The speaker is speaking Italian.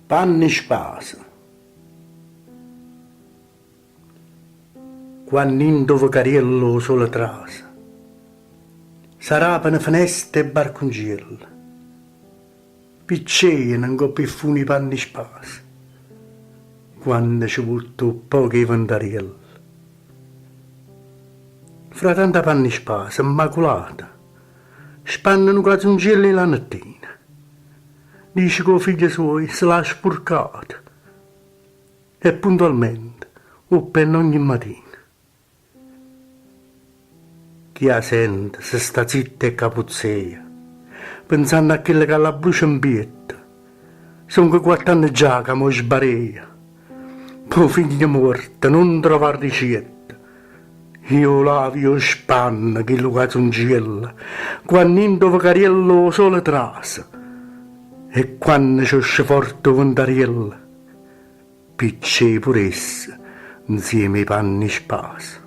Panni spasa. Quando indove cariello sole trasa, sarapano finestre e barcongiella, piccene non go più funi panni spasa, quando ci butto pochi ventarielli. Fra tanta panni spasa, immacolata, spannano cazungelli la mattina. Dice che i figli suoi se l'ha spurcata e puntualmente penna ogni mattina. Chi la sente se sta zitta e capuzzea, pensando a quello che la brucia in pietta, sono che 4 anni già che mi sbarea. Poi figlia morta, non trovare ricetta, io lavi io spanno che lo cazungella, quando indove cariello sole trasa, e quando c'è forte ventariella, piccè pure essa, insieme ai panni spasa.